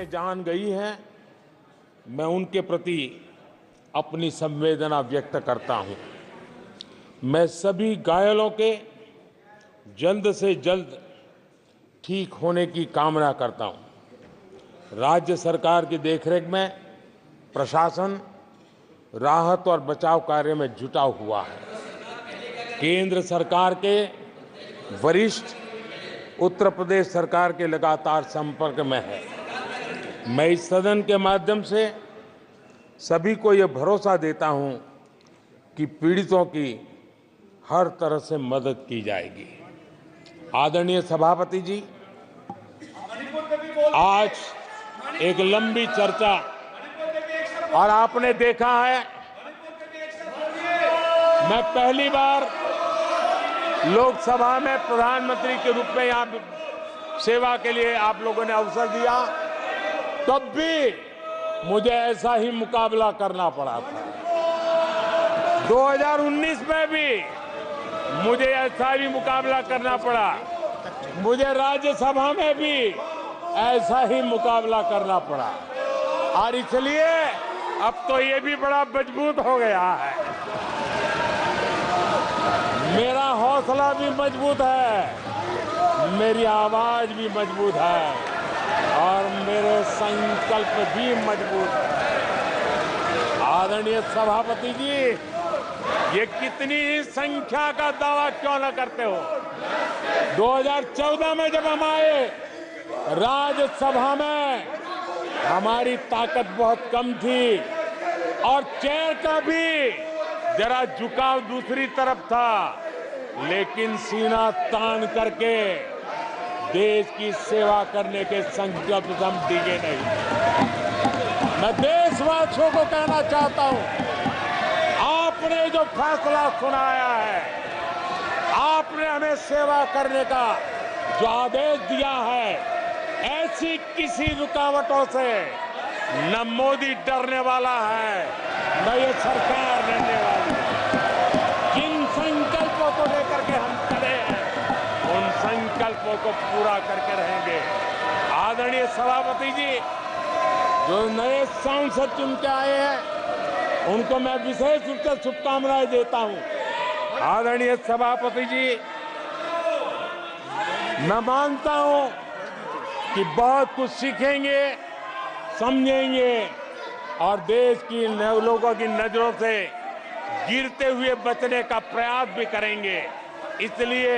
में जान गई हैं, मैं उनके प्रति अपनी संवेदना व्यक्त करता हूं। मैं सभी घायलों के जल्द से जल्द ठीक होने की कामना करता हूं। राज्य सरकार की देखरेख में प्रशासन राहत और बचाव कार्य में जुटा हुआ है। केंद्र सरकार के वरिष्ठ उत्तर प्रदेश सरकार के लगातार संपर्क में है। मैं इस सदन के माध्यम से सभी को यह भरोसा देता हूं कि पीड़ितों की हर तरह से मदद की जाएगी। आदरणीय सभापति जी, आज एक लंबी चर्चा और आपने देखा है, मैं पहली बार लोकसभा में प्रधानमंत्री के रूप में यहाँ सेवा के लिए आप लोगों ने अवसर दिया, तब भी मुझे ऐसा ही मुकाबला करना पड़ा था। 2019 में भी मुझे ऐसा ही मुकाबला करना पड़ा। मुझे राज्यसभा में भी ऐसा ही मुकाबला करना पड़ा और इसलिए अब तो ये भी बड़ा मजबूत हो गया है। मेरा हौसला भी मजबूत है, मेरी आवाज भी मजबूत है और मेरे संकल्प भी मजबूत है। आदरणीय सभापति जी, ये कितनी ही संख्या का दावा क्यों न करते हो, 2014 में जब हम आए राज्यसभा में हमारी ताकत बहुत कम थी और चेयर का भी जरा झुकाव दूसरी तरफ था, लेकिन सीना तान करके देश की सेवा करने के संकल्प से हम डिगे नहीं। मैं देशवासियों को कहना चाहता हूं, आपने जो फैसला सुनाया है, आपने हमें सेवा करने का जो आदेश दिया है, ऐसी किसी रुकावटों से न मोदी डरने वाला है, न ये सरकार डरने वाली है। जिन संकल्पों को लेकर के हम खड़े हैं, उन संकल्पों को पूरा करके रहेंगे। आदरणीय सभापति जी, जो नए सांसद चुन के आए हैं, उनको मैं विशेष रूप से शुभकामनाएं देता हूं। आदरणीय सभापति जी, मैं मानता हूं कि बहुत कुछ सीखेंगे, समझेंगे और देश की लोगों की नजरों से गिरते हुए बचने का प्रयास भी करेंगे। इसलिए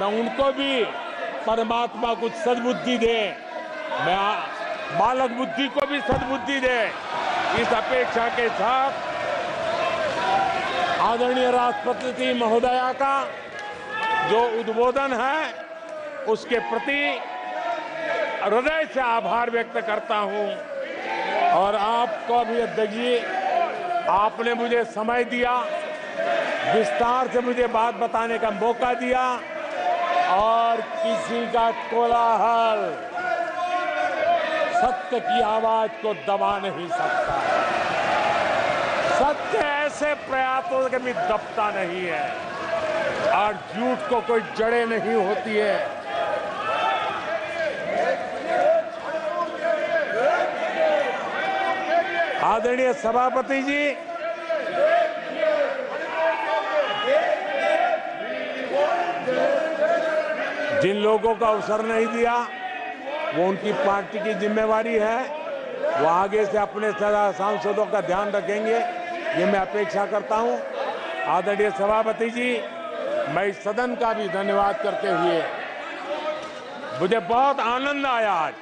मैं उनको भी परमात्मा कुछ सद्बुद्धि दे, मैं बालक बुद्धि को भी सद्बुद्धि दे, इस अपेक्षा के साथ आदरणीय राष्ट्रपति महोदया का जो उद्बोधन है, उसके प्रति हृदय से आभार व्यक्त करता हूं। और आपको भी अध्यक्ष जी, आपने मुझे समय दिया, विस्तार से मुझे बात बताने का मौका दिया और किसी का कोलाहल सत्य की आवाज को दबा नहीं सकता। सत्य ऐसे प्रयासों से भी दबता नहीं है और झूठ को कोई जड़ें नहीं होती है। आदरणीय सभापति जी, जिन लोगों को अवसर नहीं दिया, वो उनकी पार्टी की जिम्मेवारी है, वो आगे से अपने सांसदों का ध्यान रखेंगे, ये मैं अपेक्षा करता हूं। आदरणीय सभापति जी, मैं इस सदन का भी धन्यवाद करते हुए, मुझे बहुत आनंद आया, आज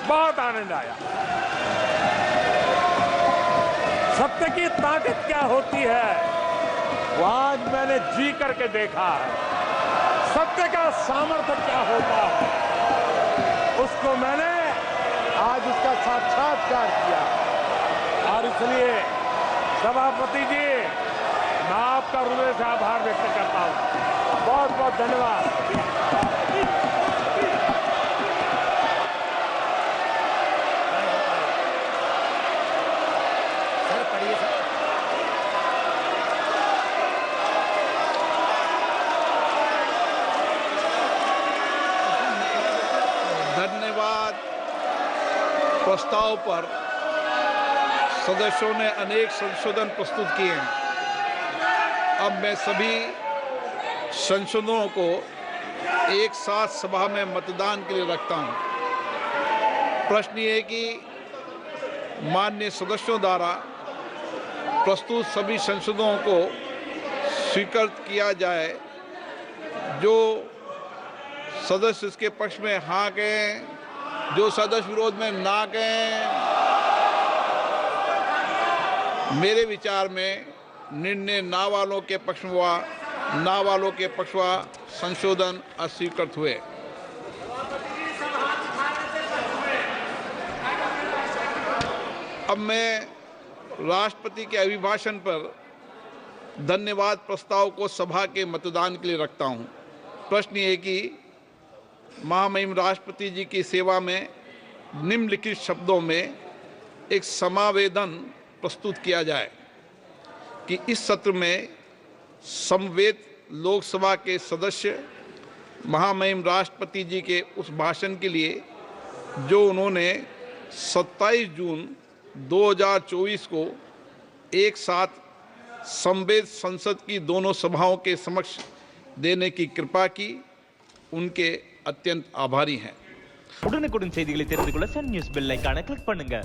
बहुत आनंद आया। सत्य की ताकत क्या होती है, वो आज मैंने जी करके देखा है। सत्य का सामर्थ्य क्या होता है, उसको मैंने आज उसका साक्षात्कार किया। और इसलिए सभापति जी, मैं आपका हृदय से आभार व्यक्त करता हूं। बहुत बहुत धन्यवाद। धन्यवाद। प्रस्ताव पर सदस्यों ने अनेक संशोधन प्रस्तुत किए हैं। अब मैं सभी संशोधनों को एक साथ सभा में मतदान के लिए रखता हूं। प्रश्न ये है कि माननीय सदस्यों द्वारा प्रस्तुत सभी संशोधनों को स्वीकृत किया जाए। जो सदस्य इसके पक्ष में हाँ कहें, जो सदस्य विरोध में ना कहें। मेरे विचार में निर्णय ना वालों के पक्ष में हुआ, ना वालों के पक्ष हुआ, संशोधन अस्वीकृत हुए। अब मैं राष्ट्रपति के अभिभाषण पर धन्यवाद प्रस्ताव को सभा के मतदान के लिए रखता हूं। प्रश्न ये है कि महामहिम राष्ट्रपति जी की सेवा में निम्नलिखित शब्दों में एक समावेदन प्रस्तुत किया जाए कि इस सत्र में समवेत लोकसभा के सदस्य महामहिम राष्ट्रपति जी के उस भाषण के लिए जो उन्होंने 27 जून 2024 को एक साथ समवेत संसद की दोनों सभाओं के समक्ष देने की कृपा की, उनके अत्यंत आभारी हैं। உடனுக்குடன் செய்திகளை தெரிந்து கொள்ள சன் நியூஸ் பெல் ஐகானை கிளிக் பண்ணுங்க।